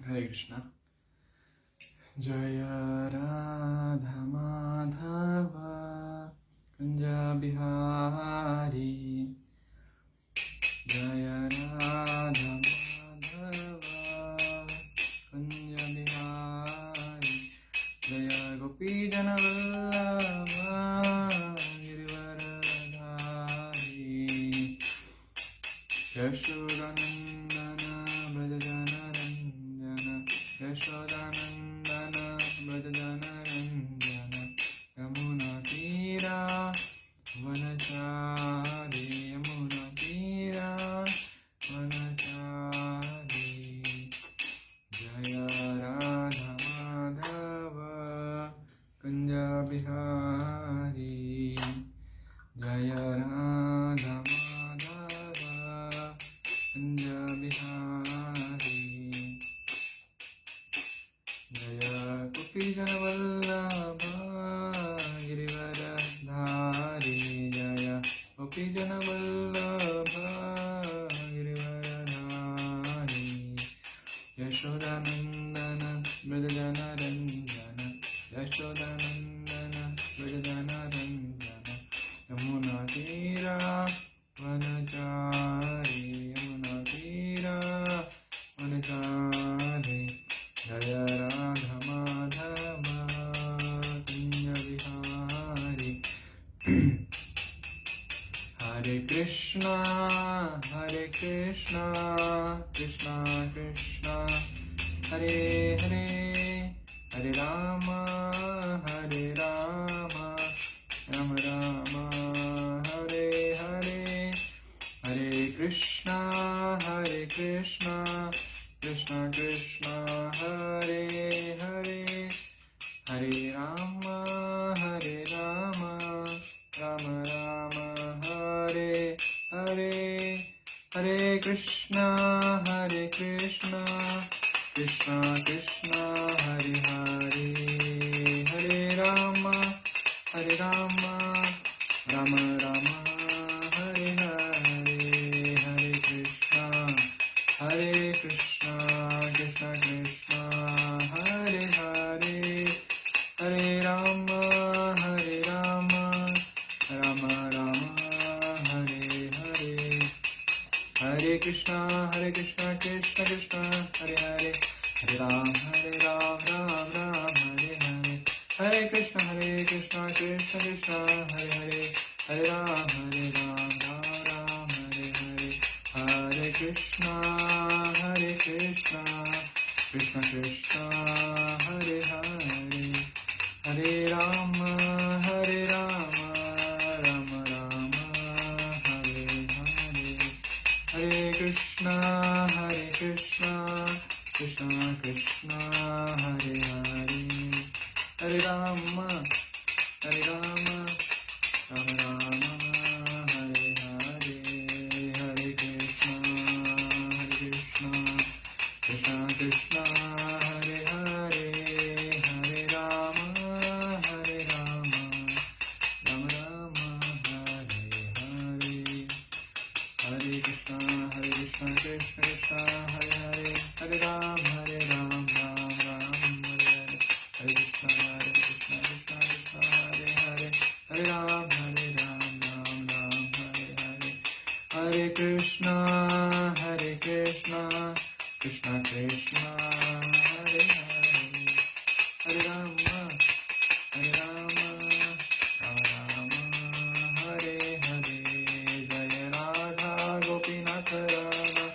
हरे कृष्णा। जय राधा माधव कुंज बिहारी, जय राधा माधव कुंज बिहारी, जय गोपी जन वल्लभ गिरिवरधारी, यशोदानंदन व्रज जनरंजन, यशोदानंदन व्रज जनरंजन, यमुना तीरा वनचारी, यमुना तीरा वनचारी, जय राधा माधव कुंज बिहारी, जय राधा माधव कुंज बिहारी, जय गोपी जन वल्लभ गिरिवरधारी, जय गोपी जन वल्लभ गिरिवरधारी, यशोदानंदन व्रज जनरंजन, यशोदानंदन व्रज जनरंजन, यमुना तीरा वनचारी, यमुना तीरा वनचारी, जय राधा माधव कुंज बिहारी। हरे कृष्णा कृष्णा कृष्णा हरे हरे, हरे राम राम राम हरे हरे, हरे कृष्णा कृष्णा कृष्णा हरे हरे, हरे राम राम राम हरे हरे, हरे कृष्णा कृष्णा कृष्णा हरे हरे, हरे राम राम राम हरे हरे, हरे कृष्णा कृष्णा कृष्णा हरे हरे, हरे राम राम राम हरे हरे, हरे कृष्णा कृष्णा कृष्णा हरे हरे, हरे राम राम हरे हरे, हरे कृष्णा कृष्णा कृष्णा हरे हरे, हरे राम राम हरे हरे, हरे कृष्णा कृष्णा कृष्णा हरे हरे, हरे राम राम हरे हरे, हरे कृष्णा कृष्णा कृष्णा हरे हरे, हरे राम राम हरे हरे, हरे कृष्णा कृष्णा कृष्णा हरे हरे, हरे राम राम हरे हरे, हरे कृष्णा कृष्ण कृष्ण हरे हरे, हरे राम राम हरे हरे, हरे कृष्णा कृष्ण कृष्ण हरे हरे, हरे राम राम हरे हरे, हरे कृष्णा कृष्ण कृष्ण हरे हरे, हरे राम राम हरे हरे, जय राधा गोपीनाथ राधा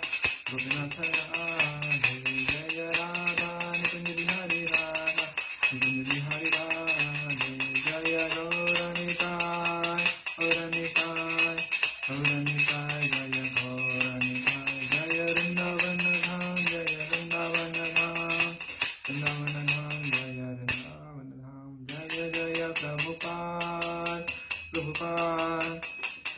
राधे, जय राधा निकुंज बिहारी राधा निकुंज बिहारी राधे, जय गौरनिताय गौरनिताय गौरनिताय, जय गौरनिताय, जय वृंदावन धाम जय वृंदावन धाम, वृंदावन धाम जय वृंदावन धाम, जय जय प्रभुपाद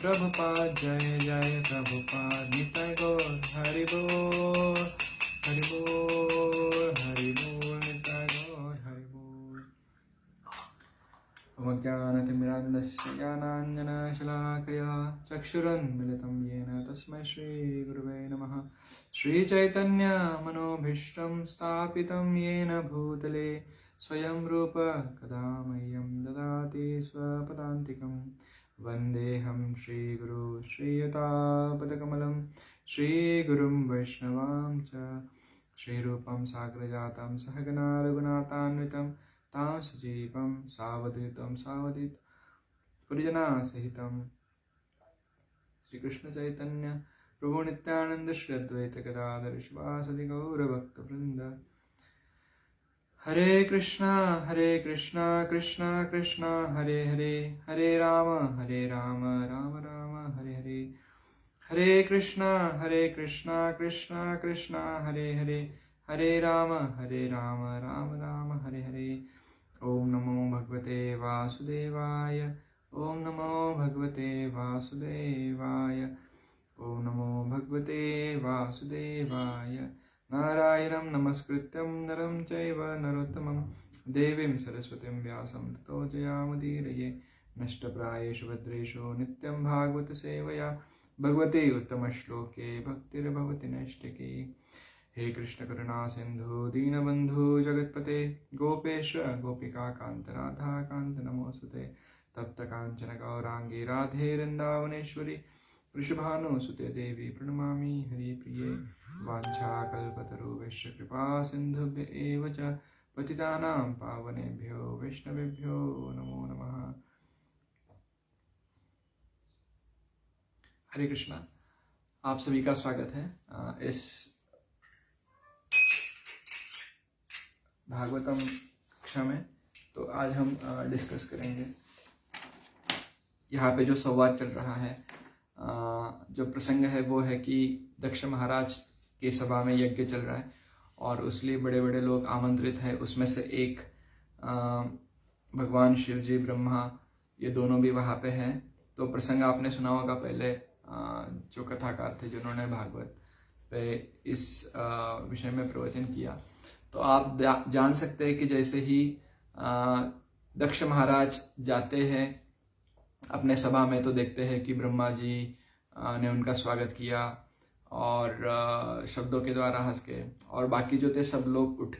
प्रभुपाद जय जय प्रभुपाद, निताय गौर हरि बोल निताय गौर हरि बोल। ओम ज्ञानतिमिरान्धस्य ज्ञानाञ्जनशलाकया चक्षुरुन्मिलितं येन तस्मै श्रीगुरुवे नमः। श्रीचैतन्यमनोभीष्टं स्थापितं येन भूतले स्वयं रूप कदा मह्यं ददाति स्वपदान्तिकं। वन्देऽहं श्रीगुरु श्रीयुतापदकमलं श्रीगुरुं वैष्णवां च श्रीरूपं साग्रजातं सहगना रघुनाथान्वितं तां सजीवं सावधूतं सावधित परिजनसहितं। श्रीकृष्ण चैतन्य प्रभु नित्यानंद श्री अद्वैत गदाधर शिवासदि गौरभक्तवृंद। हरे कृष्णा कृष्णा कृष्णा हरे हरे, हरे राम राम राम हरे हरे। हरे कृष्णा कृष्णा कृष्णा हरे हरे, हरे राम राम राम हरे हरे। ओम नमो भगवते वासुदेवाय, ओम नमो भगवते वासुदेवाय, ओम नमो भगवते वासुदेवाय। नारायणं नमस्कृत्यं नरं चैव नरोत्तमं देवीं सरस्वतीं व्यासं ततो जयामुदीरये। नष्टप्रायेषु भद्रेषु नित्यं भागवत सेवया भगवते उत्तमश्लोके भक्तिर्भवति नैष्टिकी। हे कृष्ण करुणा सिंधु दीनबंधु जगत्पते गोपेश गोपिका कांत राधा कांत नमोस्तुते। तप्त कांचन गौरांगी राधे वृंदावनेश्वरी वृषभानुसुते देवी प्रणमामि हरिप्रिये। वाञ्छाकल्पतरुभ्यश्च कृपा सिन्धुभ्य एव च पतितानां पावनेभ्यो वैष्णवेभ्यो नमो नमः। हरे कृष्णा, आप सभी का स्वागत है इस भागवतम कक्षा में। तो आज हम डिस्कस करेंगे यहाँ पे जो संवाद चल रहा है। जो प्रसंग है वो है कि दक्ष महाराज की सभा में यज्ञ चल रहा है और उसलिए बड़े बड़े लोग आमंत्रित हैं। उसमें से एक भगवान शिव जी, ब्रह्मा, ये दोनों भी वहाँ पे हैं। तो प्रसंग आपने सुना होगा पहले, जो कथाकार थे जिन्होंने भागवत पे इस विषय में प्रवचन किया। तो आप जान सकते हैं कि जैसे ही दक्ष महाराज जाते हैं अपने सभा में तो देखते हैं कि ब्रह्मा जी ने उनका स्वागत किया और शब्दों के द्वारा हंस के, और बाकी जो थे सब लोग उठ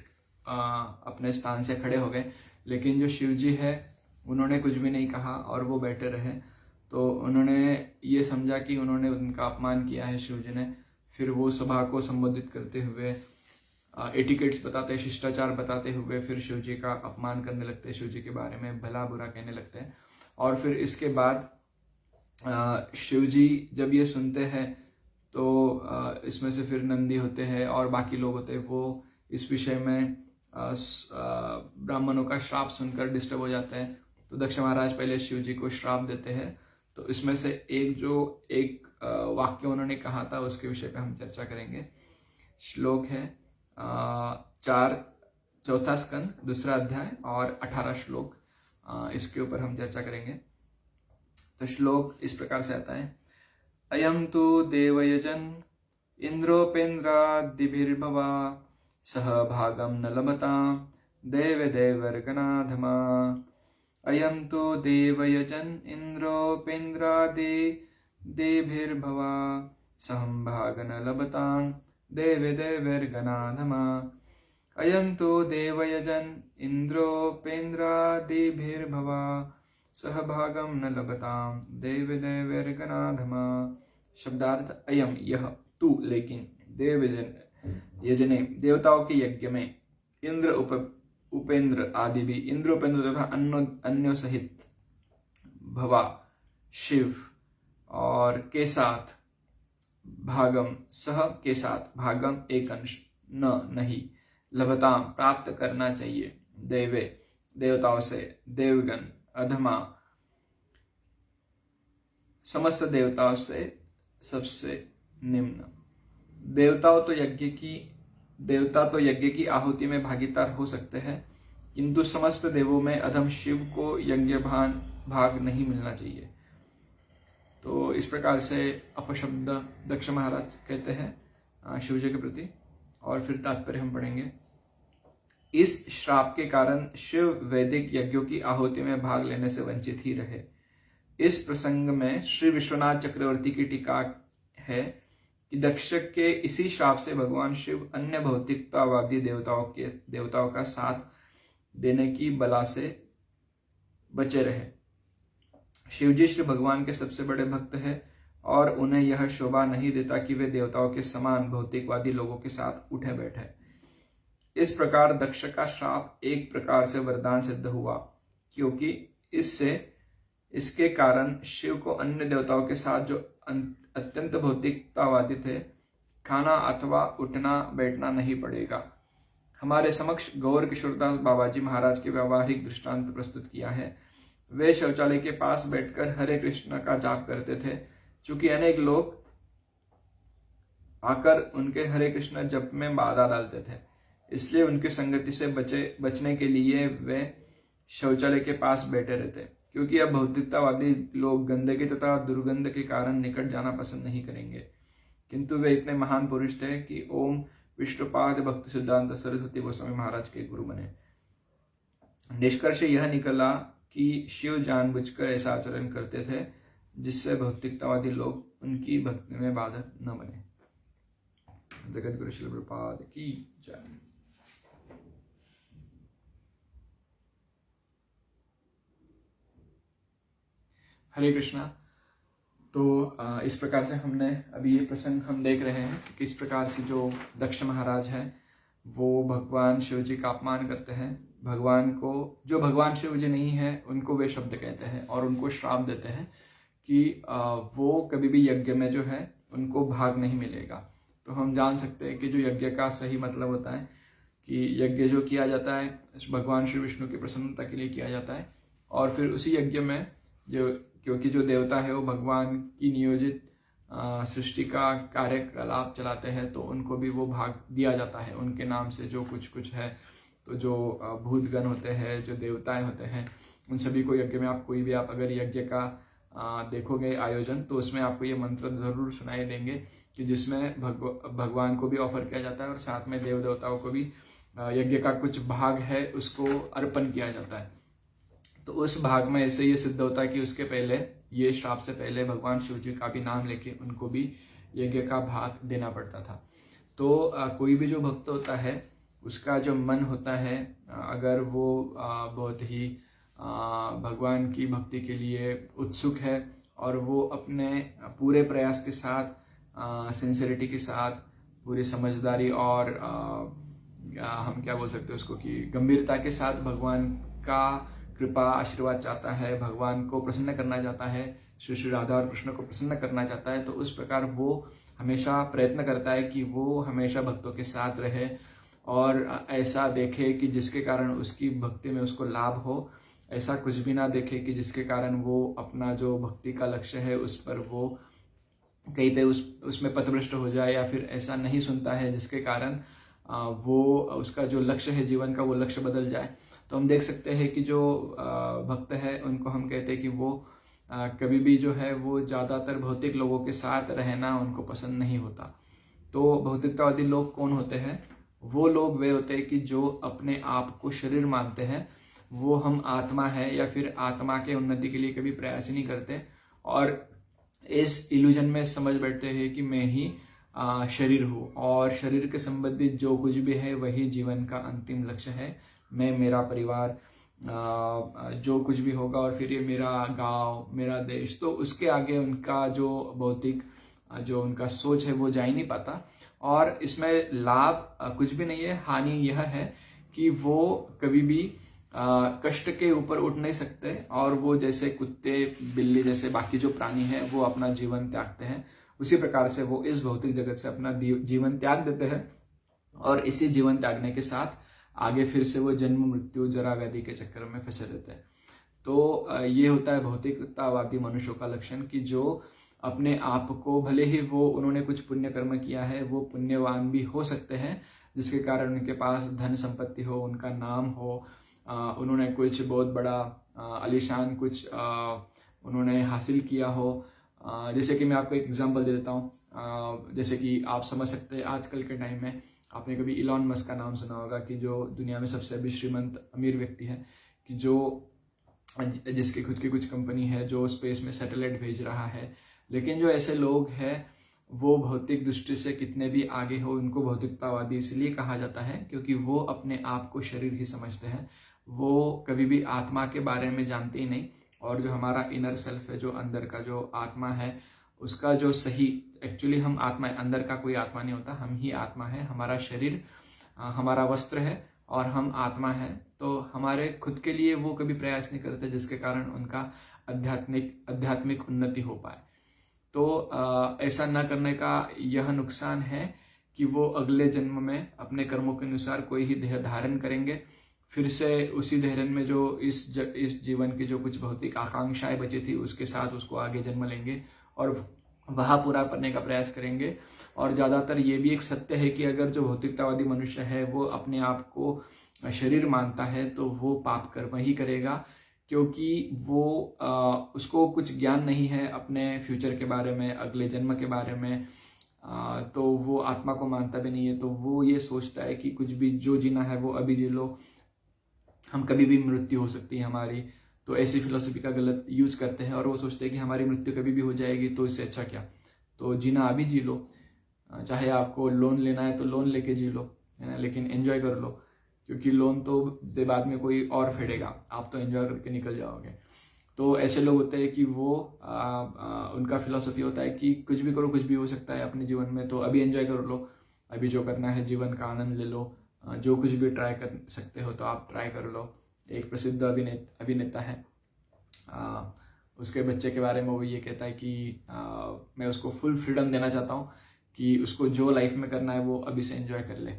अपने स्थान से खड़े हो गए। लेकिन जो शिव जी है उन्होंने कुछ भी नहीं कहा और वो बैठे रहे। तो उन्होंने ये समझा कि उन्होंने उनका अपमान किया है शिव जी ने। फिर वो सभा को संबोधित करते हुए एटिकेट्स बताते, शिष्टाचार बताते हुए फिर शिव जी का अपमान करने लगते हैं, शिव जी के बारे में भला बुरा कहने लगते हैं। और फिर इसके बाद शिव जी जब ये सुनते हैं तो इसमें से फिर नंदी होते हैं और बाकी लोग होते हैं, वो इस विषय में ब्राह्मणों का श्राप सुनकर डिस्टर्ब हो जाते हैं। तो दक्ष महाराज पहले शिव जी को श्राप देते हैं। तो इसमें से एक वाक्य उन्होंने कहा था उसके विषय पे हम चर्चा करेंगे। श्लोक है 4 स्कंद 2 अध्याय और 18 श्लोक, इसके ऊपर हम चर्चा करेंगे। तो श्लोक इस प्रकार से आता है। अयम तु देवयजन इंद्रोपेन्द्रादिभिर्भवा सह भागम न लभतां देवदेवर्गणाधमा। अयम तु देवयजन इंद्रोपेन्द्रादिभिर्भवा सह भाग न लभतां देवदेवर्गणाधमा। अयं तु देवयजन इंद्रोपेन्द्रादिभिर्भवा सहभागम न लभतां देवदेवर्गणाधमा। शब्दार्थ अयम यह, तू लेकिन, देवयजन यजने देवताओं के यज्ञ में, इंद्र उपेंद्र आदि भी, इंद्र उपेंद्र तथा अन्यों सहित, भवा शिव और के साथ, भागम सह के साथ, भागम एक अंश, न नहीं, लभताम प्राप्त करना चाहिए, देवे देवताओं से, देवगण अधमा समस्त देवताओं से सबसे निम्न। देवता तो यज्ञ की आहुति में भागीदार हो सकते हैं, किंतु समस्त देवों में अधम शिव को यज्ञ भाग नहीं मिलना चाहिए। तो इस प्रकार से अपशब्द दक्ष महाराज कहते हैं शिव जी के प्रति। और फिर तात्पर्य हम पढ़ेंगे। इस श्राप के कारण शिव वैदिक यज्ञों की आहुति में भाग लेने से वंचित ही रहे। इस प्रसंग में श्री विश्वनाथ चक्रवर्ती की टीका है कि दक्ष के इसी श्राप से भगवान शिव अन्य भौतिकतावादी देवताओं का साथ देने की बला से बचे रहे। शिवजी श्री भगवान के सबसे बड़े भक्त हैं और उन्हें यह शोभा नहीं देता कि वे देवताओं के समान भौतिकवादी लोगों के साथ उठे बैठे। इस प्रकार दक्ष का श्राप एक प्रकार से वरदान सिद्ध हुआ, क्योंकि इसके कारण शिव को अन्य देवताओं के साथ जो अत्यंत भौतिकतावादी थे खाना अथवा उठना बैठना नहीं पड़ेगा। हमारे समक्ष गौर किशोरदास बाबाजी महाराज के व्यावहारिक दृष्टांत प्रस्तुत किया है। वे शौचालय के पास बैठकर हरे कृष्ण का जाप करते थे। चूंकि अनेक लोग आकर उनके हरे कृष्ण जप में बाधा डालते थे, इसलिए उनकी संगति से बचने के लिए वे शौचालय के पास बैठे रहते, क्योंकि अब भौतिकतावादी लोग गंदगी तथा दुर्गंध के कारण निकट जाना पसंद नहीं करेंगे। किंतु वे इतने महान पुरुष थे कि ओम विष्णुपाद भक्ति सिद्धांत सरस्वती गोस्वामी महाराज के गुरु बने। निष्कर्ष यह निकला कि शिव जानबूझकर ऐसा आचरण करते थे जिससे भौतिकतावादी लोग उनकी भक्ति में बाधक न बने। जगत गुरु श्रील प्रभुपाद की जय। हरे कृष्णा। तो इस प्रकार से हमने अभी ये प्रसंग हम देख रहे हैं कि किस प्रकार से जो दक्ष महाराज हैं वो भगवान शिव जी का अपमान करते हैं। जो भगवान शिव जी नहीं है उनको वे शब्द कहते हैं और उनको श्राप देते हैं कि वो कभी भी यज्ञ में जो है उनको भाग नहीं मिलेगा। तो हम जान सकते हैं कि जो यज्ञ का सही मतलब होता है कि यज्ञ जो किया जाता है भगवान श्री विष्णु की प्रसन्नता के लिए किया जाता है, और फिर उसी यज्ञ में क्योंकि जो देवता है वो भगवान की नियोजित सृष्टि का कार्यकलाप चलाते हैं, तो उनको भी वो भाग दिया जाता है उनके नाम से जो कुछ है। तो जो भूतगण होते हैं, जो देवताएं होते हैं, उन सभी को यज्ञ में आप अगर यज्ञ का देखोगे आयोजन, तो उसमें आपको ये मंत्र जरूर सुनाई देंगे कि जिसमें भगवान को भी ऑफर किया जाता है और साथ में देव देवताओं को भी यज्ञ का कुछ भाग है उसको अर्पण किया जाता है। तो उस भाग में ऐसे ये सिद्ध होता है कि उसके पहले, ये श्राप से पहले भगवान शिव जी का भी नाम लेके उनको भी यज्ञ का भाग देना पड़ता था। तो कोई भी जो भक्त होता है उसका जो मन होता है, अगर वो बहुत ही भगवान की भक्ति के लिए उत्सुक है और वो अपने पूरे प्रयास के साथ, सिंसियरिटी के साथ, पूरी समझदारी और हम क्या बोल सकते हैं उसको कि गंभीरता के साथ भगवान का कृपा आशीर्वाद चाहता है, भगवान को प्रसन्न करना चाहता है, श्री राधा और कृष्ण को प्रसन्न करना चाहता है, तो उस प्रकार वो हमेशा प्रयत्न करता है कि वो हमेशा भक्तों के साथ रहे और ऐसा देखे कि जिसके कारण उसकी भक्ति में उसको लाभ हो, ऐसा कुछ भी ना देखे कि जिसके कारण वो अपना जो भक्ति का लक्ष्य है उस पर वो कहीं पे उसमें पथभ्रष्ट हो जाए, या फिर ऐसा नहीं सुनता है जिसके कारण वो उसका जो लक्ष्य है जीवन का वो लक्ष्य बदल जाए। तो हम देख सकते हैं कि जो भक्त है उनको हम कहते हैं कि वो कभी भी जो है वो ज़्यादातर भौतिक लोगों के साथ रहना उनको पसंद नहीं होता। तो भौतिकतावादी लोग कौन होते हैं? वो लोग वे होते हैं कि जो अपने आप को शरीर मानते हैं, वो हम आत्मा है या फिर आत्मा के उन्नति के लिए कभी प्रयास ही नहीं करते और इस इल्यूजन में समझ बैठते हैं कि मैं ही शरीर हूँ और शरीर के संबंधित जो कुछ भी है वही जीवन का अंतिम लक्ष्य है। मैं, मेरा परिवार, जो कुछ भी होगा और फिर ये मेरा गांव, मेरा देश, तो उसके आगे उनका जो भौतिक जो उनका सोच है वो जा ही नहीं पाता। और इसमें लाभ कुछ भी नहीं है, हानि यह है कि वो कभी भी कष्ट के ऊपर उठ नहीं सकते और वो जैसे कुत्ते बिल्ली जैसे बाकी जो प्राणी है वो अपना जीवन त्यागते हैं, उसी प्रकार से वो इस भौतिक जगत से अपना जीवन त्याग देते हैं और इसी जीवन त्यागने के साथ आगे फिर से वो जन्म मृत्यु जरा व्याधि के चक्कर में फंसे रहते हैं। तो ये होता है भौतिकतावादी मनुष्यों का लक्षण कि जो अपने आप को, भले ही वो उन्होंने कुछ पुण्य कर्म किया है, वो पुण्यवान भी हो सकते हैं जिसके कारण उनके पास धन संपत्ति हो, उनका नाम हो, उन्होंने कुछ बहुत बड़ा आलीशान कुछ उन्होंने हासिल किया हो। जैसे कि मैं आपको एक एग्जांपल दे देता हूँ, जैसे कि आप समझ सकते हैं आजकल के टाइम में आपने कभी इलॉन मस्क का नाम सुना होगा कि जो दुनिया में सबसे अभी श्रीमंत अमीर व्यक्ति है, कि जो जिसकी खुद की कुछ कंपनी है जो स्पेस में सैटेलाइट भेज रहा है। लेकिन जो ऐसे लोग हैं वो भौतिक दृष्टि से कितने भी आगे हो, उनको भौतिकतावादी इसलिए कहा जाता है क्योंकि वो अपने आप को शरीर ही समझते हैं। वो कभी भी आत्मा के बारे में जानते ही नहीं, और जो हमारा इनर सेल्फ है, जो अंदर का जो आत्मा है, उसका जो सही, एक्चुअली हम आत्मा है, अंदर का कोई आत्मा नहीं होता, हम ही आत्मा है। हमारा शरीर हमारा वस्त्र है और हम आत्मा है। तो हमारे खुद के लिए वो कभी प्रयास नहीं करते जिसके कारण उनका आध्यात्मिक उन्नति हो पाए। तो ऐसा न करने का यह नुकसान है कि वो अगले जन्म में अपने कर्मों के अनुसार कोई ही देह धारण करेंगे, फिर से उसी देह में जो इस जीवन की जो कुछ भौतिक आकांक्षाएं बची थी उसके साथ उसको आगे जन्म लेंगे और वह पूरा करने का प्रयास करेंगे। और ज़्यादातर ये भी एक सत्य है कि अगर जो भौतिकतावादी मनुष्य है वो अपने आप को शरीर मानता है तो वो पाप कर्म ही करेगा, क्योंकि वो उसको कुछ ज्ञान नहीं है अपने फ्यूचर के बारे में, अगले जन्म के बारे में। तो वो आत्मा को मानता भी नहीं है, तो वो ये सोचता है कि कुछ भी जो जीना है वो अभी जी लो, हम कभी भी मृत्यु हो सकती है हमारी। तो ऐसी फिलोसफी का गलत यूज करते हैं और वो सोचते हैं कि हमारी मृत्यु कभी भी हो जाएगी, तो इससे अच्छा क्या, तो जीना अभी जी लो, चाहे आपको लोन लेना है तो लोन लेके जी लो, है ना, लेकिन एंजॉय कर लो, क्योंकि लोन तो बाद में कोई और फेडेगा, आप तो एंजॉय करके निकल जाओगे। तो ऐसे लोग होते हैं कि वो उनका फिलोसफी होता है कि कुछ भी करो, कुछ भी हो सकता है अपने जीवन में, तो अभी एंजॉय कर लो, अभी जो करना है जीवन का आनंद ले लो, जो कुछ भी ट्राई कर सकते हो तो आप ट्राई कर लो। एक प्रसिद्ध अभिनेता है, उसके बच्चे के बारे में वो ये कहता है कि मैं उसको फुल फ्रीडम देना चाहता हूँ कि उसको जो लाइफ में करना है वो अभी से एंजॉय कर ले।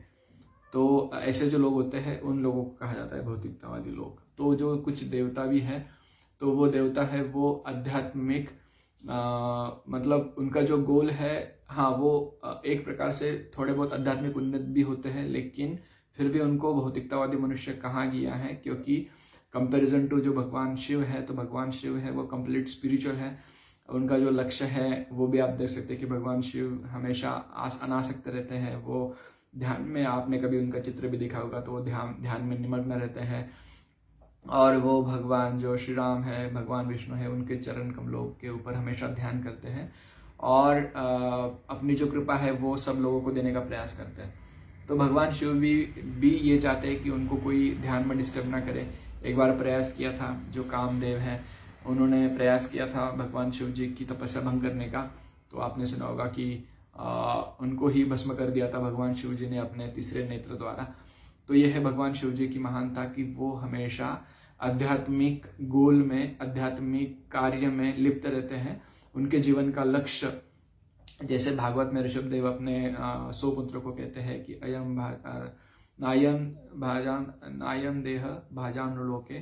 तो ऐसे जो लोग होते हैं उन लोगों को कहा जाता है भौतिकतावादी लोग। तो जो कुछ देवता भी है, तो वो देवता है वो आध्यात्मिक, मतलब उनका जो गोल है, हाँ वो एक प्रकार से थोड़े बहुत आध्यात्मिक उन्नत भी होते हैं, लेकिन फिर भी उनको भौतिकतावादी मनुष्य कहा गया है, क्योंकि कंपैरिजन टू जो भगवान शिव है, तो भगवान शिव है वो कंप्लीट स्पिरिचुअल है। उनका जो लक्ष्य है वो भी आप देख सकते हैं कि भगवान शिव हमेशा अनासक्त रहते हैं, वो ध्यान में, आपने कभी उनका चित्र भी देखा होगा, तो वो ध्यान में निमग्न रहते हैं। और वो भगवान जो श्री राम है, भगवान विष्णु है, उनके चरण कमलों के ऊपर हमेशा ध्यान करते हैं और अपनी जो कृपा है वो सब लोगों को देने का प्रयास करते हैं। तो भगवान शिव भी ये चाहते हैं कि उनको कोई ध्यान में डिस्टर्ब ना करे। एक बार प्रयास किया था जो कामदेव है, उन्होंने प्रयास किया था भगवान शिव जी की तपस्या भंग करने का। तो आपने सुना होगा कि उनको ही भस्म कर दिया था भगवान शिव जी ने अपने तीसरे नेत्र द्वारा। तो यह है भगवान शिव जी की महानता कि वो हमेशा आध्यात्मिक गोल में, आध्यात्मिक कार्य में लिप्त रहते हैं। उनके जीवन का लक्ष्य, जैसे भागवत में ऋषभ देव अपने 100 पुत्रों को कहते हैं कि नायम देह भाजान लोके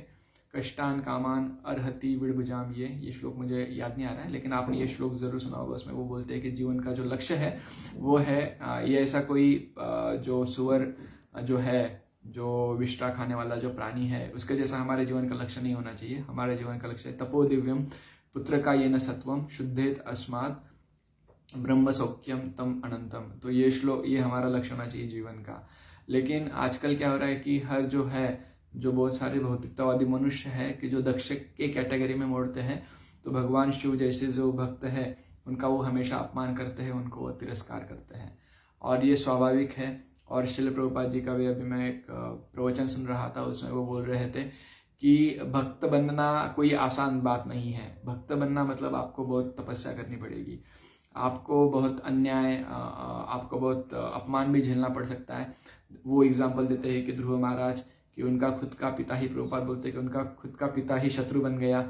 कष्टान कामान अर्हति विड़भुजाम। ये श्लोक मुझे याद नहीं आ रहा है, लेकिन आपने ये श्लोक जरूर सुना होगा। उसमें वो बोलते हैं कि जीवन का जो लक्ष्य है वो है, ये ऐसा कोई जो सुअर जो है, जो विष्टा खाने वाला जो प्राणी है, उसके जैसा हमारे जीवन का लक्ष्य नहीं होना चाहिए। हमारे जीवन का लक्ष्य तपो दिव्यम पुत्र का ये न सत्वम शुद्धेत अस्मात् ब्रह्म सौख्यम तम अनंतम। तो ये श्लोक, ये हमारा लक्ष्य होना चाहिए जीवन का। लेकिन आजकल क्या हो रहा है कि हर जो है, जो बहुत सारे भौतिकतावादी मनुष्य है कि जो दक्ष के कैटेगरी में मोड़ते हैं, तो भगवान शिव जैसे जो भक्त है उनका वो हमेशा अपमान करते हैं, उनको वो तिरस्कार करते हैं, और ये स्वाभाविक है। और श्रील प्रभुपाद जी का भी अभी मैं एक प्रवचन सुन रहा था, उसमें वो बोल रहे थे कि भक्त बनना कोई आसान बात नहीं है। भक्त बनना मतलब आपको बहुत तपस्या करनी पड़ेगी, आपको बहुत अन्याय, आपको बहुत अपमान भी झेलना पड़ सकता है। वो एग्जाम्पल देते हैं कि ध्रुव महाराज, कि उनका खुद का पिता ही, प्रभुपाद बोलते हैं कि उनका खुद का पिता ही शत्रु बन गया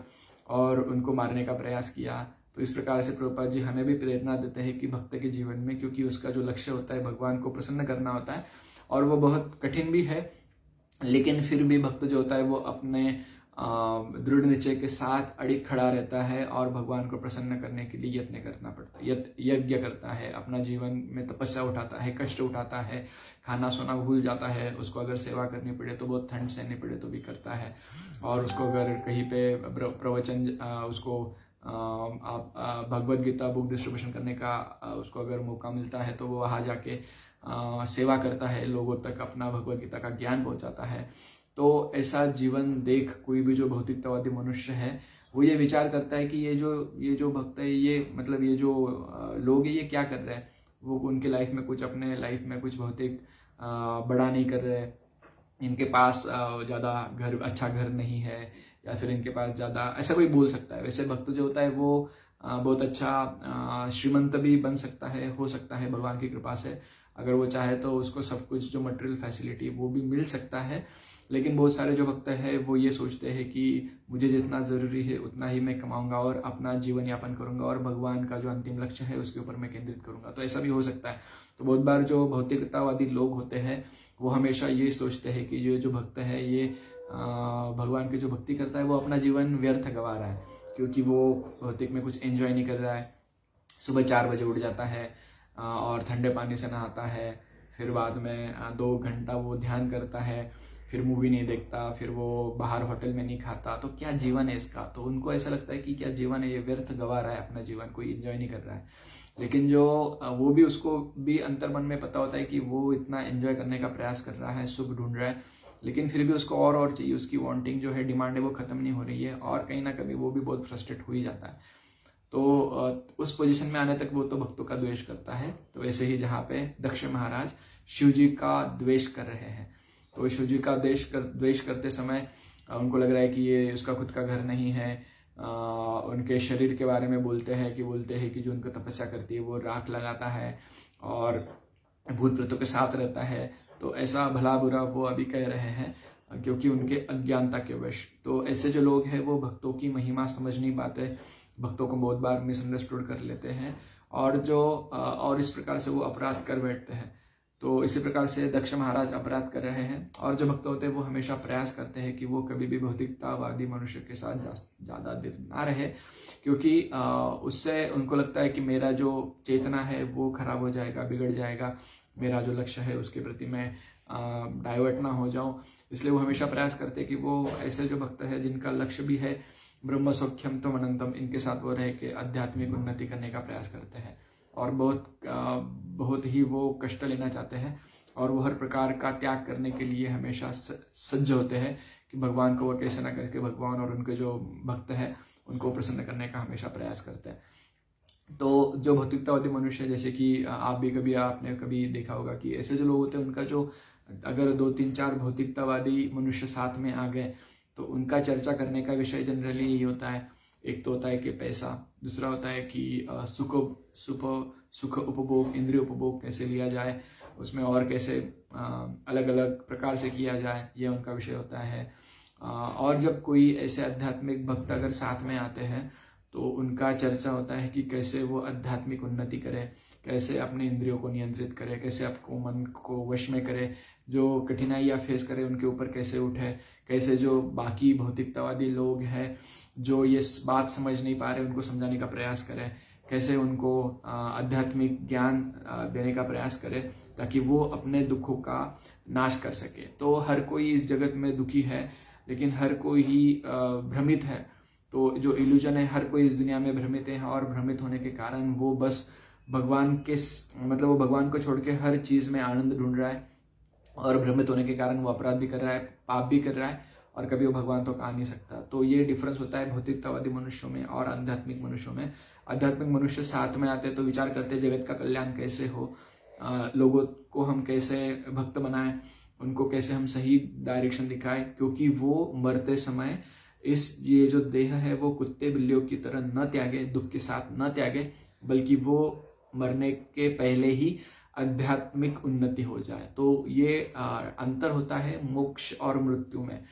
और उनको मारने का प्रयास किया। तो इस प्रकार से प्रभुपाद जी हमें भी प्रेरणा देते हैं कि भक्त के जीवन में, क्योंकि उसका जो लक्ष्य होता है भगवान को प्रसन्न करना होता है, और वो बहुत कठिन भी है, लेकिन फिर भी भक्त जो होता है वो अपने दृढ़ निश्चय के साथ अड़िग खड़ा रहता है और भगवान को प्रसन्न करने के लिए यत्न करना पड़ता है, यज्ञ करता है, अपना जीवन में तपस्या उठाता है, कष्ट उठाता है, खाना सोना भूल जाता है। उसको अगर सेवा करनी पड़े तो बहुत ठंड सहनी पड़े तो भी करता है, और उसको अगर कहीं पे प्रवचन, उसको आप भगवद गीता बुक डिस्ट्रीब्यूशन करने का उसको अगर मौका मिलता है तो वो वहाँ जाके सेवा करता है, लोगों तक अपना भगवद गीता का ज्ञान पहुँचाता है। तो ऐसा जीवन देख कोई भी जो भौतिकतावादी मनुष्य है वो ये विचार करता है कि ये जो भक्त है, ये मतलब ये जो लोग हैं, ये क्या कर रहे हैं। वो उनके लाइफ में कुछ, अपने लाइफ में कुछ भौतिक बड़ा नहीं कर रहे, इनके पास ज़्यादा अच्छा घर नहीं है, या फिर इनके पास ज़्यादा, ऐसा कोई बोल सकता है। वैसे भक्त जो होता है वो बहुत अच्छा श्रीमंत भी बन सकता है, हो सकता है भगवान की कृपा से, अगर वो चाहे तो उसको सब कुछ जो मटेरियल फैसिलिटी वो भी मिल सकता है। लेकिन बहुत सारे जो भक्त हैं वो ये सोचते हैं कि मुझे जितना ज़रूरी है उतना ही मैं कमाऊंगा और अपना जीवन यापन करूंगा और भगवान का जो अंतिम लक्ष्य है उसके ऊपर मैं केंद्रित करूंगा। तो ऐसा भी हो सकता है। तो बहुत बार जो भौतिकतावादी लोग होते हैं वो हमेशा ये सोचते हैं कि ये जो भक्त है ये भगवान की जो भक्ति करता है वो अपना जीवन व्यर्थ गंवा रहा है, क्योंकि वो भौतिक में कुछ एंजॉय नहीं कर रहा है। सुबह 4 बजे उठ जाता है और ठंडे पानी से नहाता है, फिर बाद में 2 घंटा वो ध्यान करता है, फिर मूवी नहीं देखता, फिर वो बाहर होटल में नहीं खाता। तो क्या जीवन है इसका? तो उनको ऐसा लगता है कि क्या जीवन है, ये व्यर्थ गंवा रहा है अपना जीवन, कोई एंजॉय नहीं कर रहा है। लेकिन जो वो भी, उसको भी अंतर्मन में पता होता है कि वो इतना एंजॉय करने का प्रयास कर रहा है, सुख ढूंढ रहा है, लेकिन फिर भी उसको और चाहिए। उसकी वांटिंग जो है, डिमांड है, वो खत्म नहीं हो रही है और कहीं ना कहीं वो भी बहुत फ्रस्ट्रेट हो ही जाता है। तो उस पोजीशन में आने तक वो तो भक्तों का द्वेष करता है। तो वैसे ही जहाँ पे दक्ष महाराज शिव जी का द्वेष कर रहे हैं, तो शिव जी का द्वेष करते समय उनको लग रहा है कि ये उसका खुद का घर नहीं है। उनके शरीर के बारे में बोलते हैं कि जो उनको तपस्या करती है वो राख लगाता है और भूत प्रेतों के साथ रहता है। तो ऐसा भला बुरा वो अभी कह रहे हैं क्योंकि उनके अज्ञानता के वश। तो ऐसे जो लोग हैं वो भक्तों की महिमा समझ नहीं पाते, भक्तों को बहुत बार मिसअंडरस्टूड कर लेते हैं और इस प्रकार से वो अपराध कर बैठते हैं। तो इसी प्रकार से दक्ष महाराज अपराध कर रहे हैं। और जो भक्त होते हैं वो हमेशा प्रयास करते हैं कि वो कभी भी भौतिकतावादी मनुष्य के साथ ज़्यादा देर ना रहे, क्योंकि उससे उनको लगता है कि मेरा जो चेतना है वो खराब हो जाएगा, बिगड़ जाएगा, मेरा जो लक्ष्य है उसके प्रति मैं डाइवर्ट ना हो जाऊं। इसलिए वो हमेशा प्रयास करते हैं कि वो ऐसे जो भक्त है जिनका लक्ष्य भी है ब्रह्म सौख्यम तो अनंतम, इनके साथ वो रह के आध्यात्मिक उन्नति करने का प्रयास करते हैं और बहुत ही वो कष्ट लेना चाहते हैं और वो हर प्रकार का त्याग करने के लिए हमेशा सज्ज होते हैं कि भगवान को वो कैसे ना करके भगवान और उनके जो भक्त हैं उनको प्रसन्न करने का हमेशा प्रयास करते हैं। तो जो भौतिकतावादी मनुष्य, जैसे कि आपने कभी देखा होगा कि ऐसे जो लोग होते हैं उनका जो, अगर 2-3-4 भौतिकतावादी मनुष्य साथ में आ गए तो उनका चर्चा करने का विषय जनरली यही होता है। एक तो होता है कि पैसा, दूसरा होता है कि सुख उपभोग, इंद्रिय उपभोग कैसे लिया जाए, उसमें और कैसे अलग अलग प्रकार से किया जाए, ये उनका विषय होता है। और जब कोई ऐसे आध्यात्मिक भक्त अगर साथ में आते हैं तो उनका चर्चा होता है कि कैसे वो आध्यात्मिक उन्नति करे, कैसे अपने इंद्रियों को नियंत्रित करे, कैसे आपको मन को वश में करे, जो कठिनाइयाँ फेस करे उनके ऊपर कैसे उठे, कैसे जो बाकी भौतिकतावादी लोग हैं जो ये बात समझ नहीं पा रहे उनको समझाने का प्रयास करें, कैसे उनको आध्यात्मिक ज्ञान देने का प्रयास करें ताकि वो अपने दुखों का नाश कर सके। तो हर कोई इस जगत में दुखी है, लेकिन हर कोई ही भ्रमित है। तो जो इल्यूजन है, हर कोई इस दुनिया में भ्रमित है और भ्रमित होने के कारण वो बस भगवान के वो भगवान को छोड़ के हर चीज़ में आनंद ढूंढ रहा है और भ्रमित होने के कारण वो अपराध भी कर रहा है, पाप भी कर रहा है और कभी वो भगवान तो आ नहीं सकता। तो ये डिफरेंस होता है भौतिकतावादी मनुष्यों में और आध्यात्मिक मनुष्यों में। आध्यात्मिक मनुष्य साथ में आते तो विचार करते जगत का कल्याण कैसे हो, लोगों को हम कैसे भक्त बनाएं, उनको कैसे हम सही डायरेक्शन दिखाएं, क्योंकि वो मरते समय ये जो देह है वो कुत्ते बिल्लियों की तरह न त्यागे, दुख के साथ न त्यागे, बल्कि वो मरने के पहले ही आध्यात्मिक उन्नति हो जाए। तो ये अंतर होता है मोक्ष और मृत्यु में।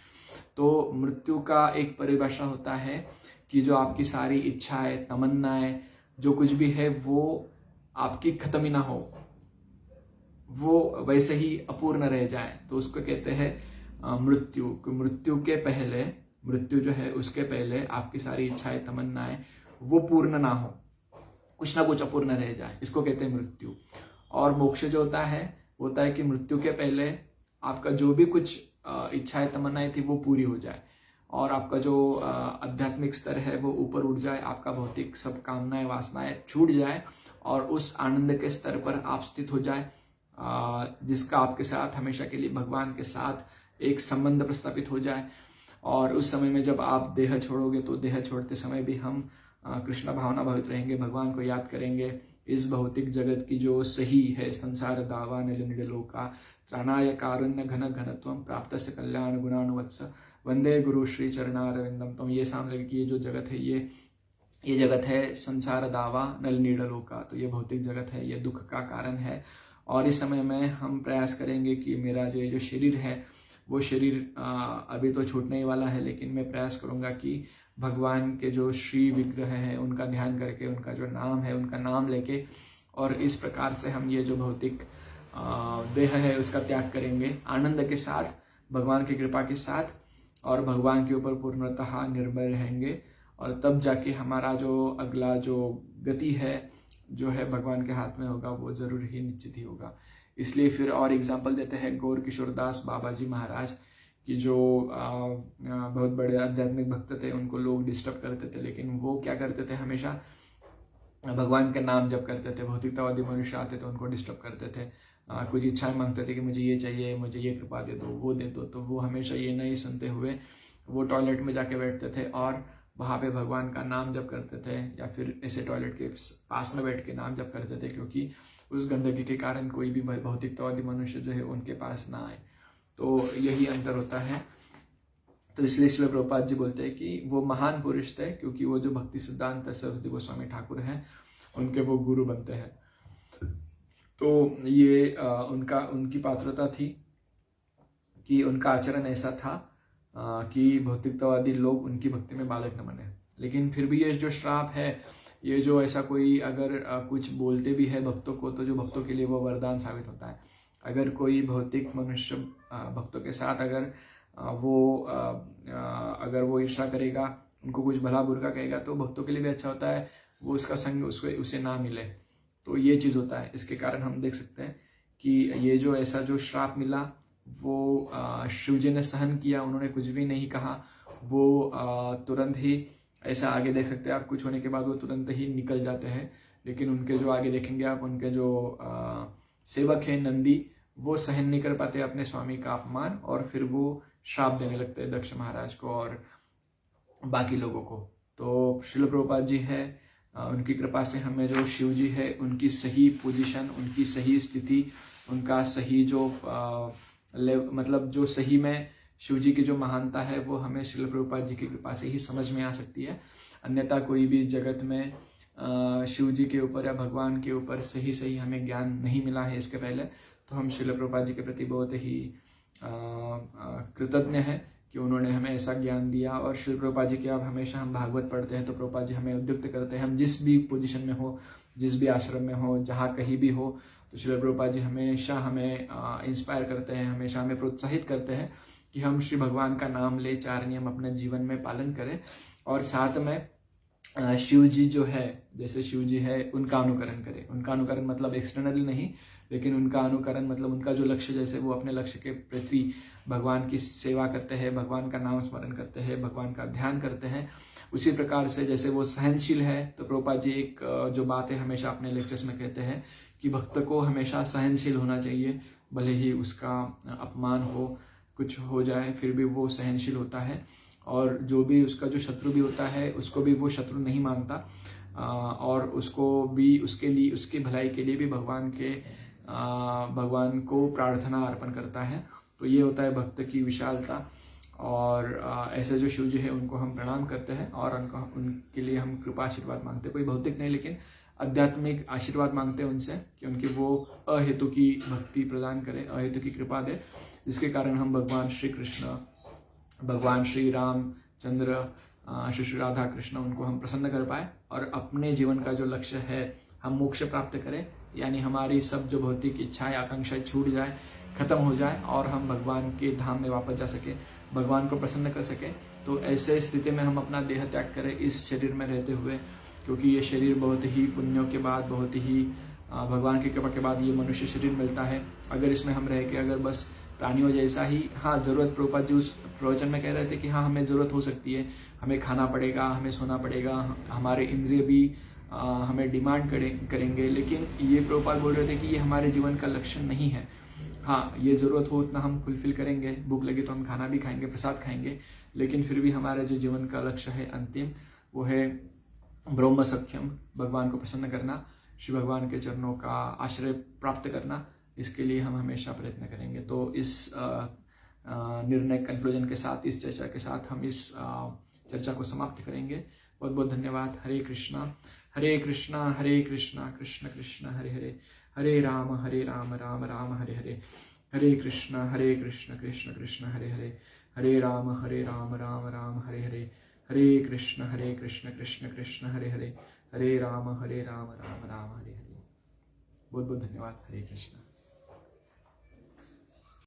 तो मृत्यु का एक परिभाषा होता है कि जो आपकी सारी इच्छाएं, तमन्नाएं, जो कुछ भी है वो आपकी खत्म ही ना हो, वो वैसे ही अपूर्ण रह जाए, तो उसको कहते हैं मृत्यु। मृत्यु के पहले, मृत्यु जो है उसके पहले आपकी सारी इच्छाएं, तमन्नाएं वो पूर्ण ना हो, कुछ ना कुछ अपूर्ण रह जाए, इसको कहते हैं मृत्यु। और मोक्ष जो होता है कि मृत्यु के पहले आपका जो भी कुछ इच्छाएं, तमन्नाएं थी वो पूरी हो जाए और आपका जो आध्यात्मिक स्तर है वो ऊपर उठ जाए, आपका भौतिक सब कामनाएं, वासनाएं छूट जाए और उस आनंद के स्तर पर आप स्थित हो जाए जिसका आपके साथ हमेशा के लिए भगवान के साथ एक संबंध प्रस्थापित हो जाए। और उस समय में जब आप देह छोड़ोगे तो देह छोड़ते समय भी हम कृष्ण भावना भावित रहेंगे, भगवान को याद करेंगे। इस भौतिक जगत की जो सही है, संसार दावा निल निडलोका त्राणाय कारुण्य घन घनत्वम प्राप्त से कल्याण गुणानुवत्स वंदे गुरु श्री चरणारविंदम। तो ये सामने की ये जो जगत है, ये जगत है संसार दावा नल नीडलोका। तो ये भौतिक जगत है, ये दुख का कारण है। और इस समय में हम प्रयास करेंगे कि मेरा ये जो शरीर है वो शरीर अभी तो छूटने ही वाला है, लेकिन मैं प्रयास करूंगा कि भगवान के जो श्री विग्रह है उनका ध्यान करके, उनका जो नाम है उनका नाम लेके, और इस प्रकार से हम ये जो भौतिक देह है उसका त्याग करेंगे आनंद के साथ, भगवान की कृपा के साथ, और भगवान के ऊपर पूर्णतः निर्भर रहेंगे। और तब जाके हमारा जो अगला जो गति है जो है भगवान के हाथ में होगा, वो जरूर ही निश्चित ही होगा। इसलिए फिर और एग्जाम्पल देते हैं गौर किशोरदास बाबा जी महाराज की, जो बहुत बड़े आध्यात्मिक भक्त थे, उनको लोग डिस्टर्ब करते थे, लेकिन वो क्या करते थे, हमेशा भगवान के नाम जप करते थे। भौतिकतावादी मनुष्य आते थे, उनको डिस्टर्ब करते थे, कुछ इच्छाएं मांगते थे कि मुझे ये चाहिए, मुझे ये कृपा दे दो, वो दे दो। तो वो हमेशा ये नहीं सुनते हुए वो टॉयलेट में जाके बैठते थे और वहाँ पे भगवान का नाम जप करते थे, या फिर ऐसे टॉयलेट के पास में बैठ के नाम जप करते थे, क्योंकि उस गंदगी के कारण कोई भी भौतिकतावादी मनुष्य जो है उनके पास ना आए। तो यही अंतर होता है। तो इसलिए श्रील प्रभुपाद जी बोलते हैं कि वो महान पुरुष थे, क्योंकि वो जो भक्ति सिद्धांत सरस्वती गोस्वामी ठाकुर हैं उनके वो गुरु बनते हैं। तो ये उनकी पात्रता थी कि उनका आचरण ऐसा था कि भौतिकतावादी लोग उनकी भक्ति में बालक न बने। लेकिन फिर भी ये जो श्राप है, ये जो ऐसा कोई अगर कुछ बोलते भी है भक्तों को, तो जो भक्तों के लिए वो वरदान साबित होता है। अगर कोई भौतिक मनुष्य भक्तों के साथ अगर वो ईर्ष्या करेगा, उनको कुछ भला बुरा कहेगा, तो भक्तों के लिए भी अच्छा होता है, वो उसका संग उसे ना मिले। तो ये चीज़ होता है। इसके कारण हम देख सकते हैं कि ये जो ऐसा जो श्राप मिला वो शिवजी ने सहन किया, उन्होंने कुछ भी नहीं कहा। वो तुरंत ही ऐसा आगे देख सकते हैं आप, कुछ होने के बाद वो तुरंत ही निकल जाते हैं। लेकिन उनके जो आगे देखेंगे आप, उनके जो सेवक हैं नंदी, वो सहन नहीं कर पाते अपने स्वामी का अपमान, और फिर वो श्राप देने लगते हैं दक्ष महाराज को और बाकी लोगों को। तो श्रील प्रभुपाद जी है, उनकी कृपा से हमें जो शिव जी है उनकी सही पोजीशन, उनकी सही स्थिति, उनका सही जो मतलब जो सही में शिव जी की जो महानता है वो हमें श्रील प्रभुपाद जी की कृपा से ही समझ में आ सकती है। अन्यथा कोई भी जगत में शिव जी के ऊपर या भगवान के ऊपर सही हमें ज्ञान नहीं मिला है इसके पहले, तो हम श्रील प्रभुपाद जी के प्रति बहुत ही कृतज्ञ हैं कि उन्होंने हमें ऐसा ज्ञान दिया। और श्रील प्रभुपाद जी के आप हमेशा हम भागवत पढ़ते हैं तो प्रभुपाद जी हमें उद्युक्त करते हैं, हम जिस भी पोजीशन में हो, जिस भी आश्रम में हो, जहाँ कहीं भी हो, तो श्रील प्रभुपाद जी हमेशा हमें इंस्पायर करते हैं, हमेशा हमें प्रोत्साहित करते हैं कि हम श्री भगवान का नाम ले, 4 नियम अपने जीवन में पालन करें, और साथ में शिव जी जो है, जैसे शिव जी है उनका अनुकरण करें। उनका अनुकरण मतलब एक्सटर्नली नहीं, लेकिन उनका अनुकरण मतलब उनका जो लक्ष्य, जैसे वो अपने लक्ष्य के प्रति भगवान की सेवा करते हैं, भगवान का नाम स्मरण करते हैं, भगवान का ध्यान करते हैं, उसी प्रकार से जैसे वो सहनशील है। तो प्रभुपाद जी एक जो बात है हमेशा अपने लेक्चर्स में कहते हैं कि भक्त को हमेशा सहनशील होना चाहिए, भले ही उसका अपमान हो, कुछ हो जाए, फिर भी वो सहनशील होता है। और जो भी उसका जो शत्रु भी होता है उसको भी वो शत्रु नहीं मानता, और उसको भी उसके लिए, उसकी भलाई के लिए भी भगवान को प्रार्थना अर्पण करता है। तो ये होता है भक्त की विशालता। और ऐसे जो शिव जी है उनको हम प्रणाम करते हैं और उनके लिए हम कृपा आशीर्वाद मांगते हैं। कोई भौतिक नहीं लेकिन आध्यात्मिक आशीर्वाद मांगते हैं उनसे कि उनकी वो अहेतु की भक्ति प्रदान करे, अहेतु की कृपा दे, जिसके कारण हम भगवान श्री कृष्ण, भगवान श्री रामचंद्र, श्री राधा कृष्ण, उनको हम प्रसन्न कर पाए और अपने जीवन का जो लक्ष्य है हम मोक्ष प्राप्त करें, यानी हमारी सब जो भौतिक इच्छाएं आकांक्षाएं छूट जाए, खत्म हो जाए और हम भगवान के धाम में वापस जा सके, भगवान को प्रसन्न कर सके। तो ऐसे स्थिति में हम अपना देह त्याग करें इस शरीर में रहते हुए, क्योंकि ये शरीर बहुत ही पुण्यों के बाद, बहुत ही भगवान की कृपा के बाद ये मनुष्य शरीर मिलता है। अगर इसमें हम रह के अगर बस प्राणियों जैसा ही, हाँ जरूरत, प्रभुपाद जी उस प्रवचन में कह रहे थे कि हाँ हमें जरूरत हो सकती है, हमें खाना पड़ेगा, हमें सोना पड़ेगा, हमारे इंद्रिय भी हमें डिमांड करेंगे, लेकिन ये प्रभुपाद बोल रहे थे कि ये हमारे जीवन का लक्ष्य नहीं है। हाँ, ये ज़रूरत हो उतना हम फुलफिल करेंगे, भूख लगी तो हम खाना भी खाएंगे, प्रसाद खाएंगे, लेकिन फिर भी हमारा जो जीवन का लक्ष्य है अंतिम, वो है ब्रह्म सख्यम, भगवान को प्रसन्न करना, श्री भगवान के चरणों का आश्रय प्राप्त करना। इसके लिए हम हमेशा प्रयत्न करेंगे। तो इस निर्णय कंक्लूजन के साथ, इस चर्चा के साथ हम इस चर्चा को समाप्त करेंगे। बहुत बहुत धन्यवाद। हरे कृष्णा हरे कृष्णा हरे कृष्णा कृष्ण कृष्ण हरे हरे, हरे राम राम राम हरे हरे, हरे कृष्ण कृष्ण कृष्ण हरे हरे, हरे राम राम राम हरे हरे, हरे कृष्ण कृष्ण कृष्ण हरे हरे, हरे राम राम राम हरे हरे। बहुत बहुत धन्यवाद। हरे कृष्ण।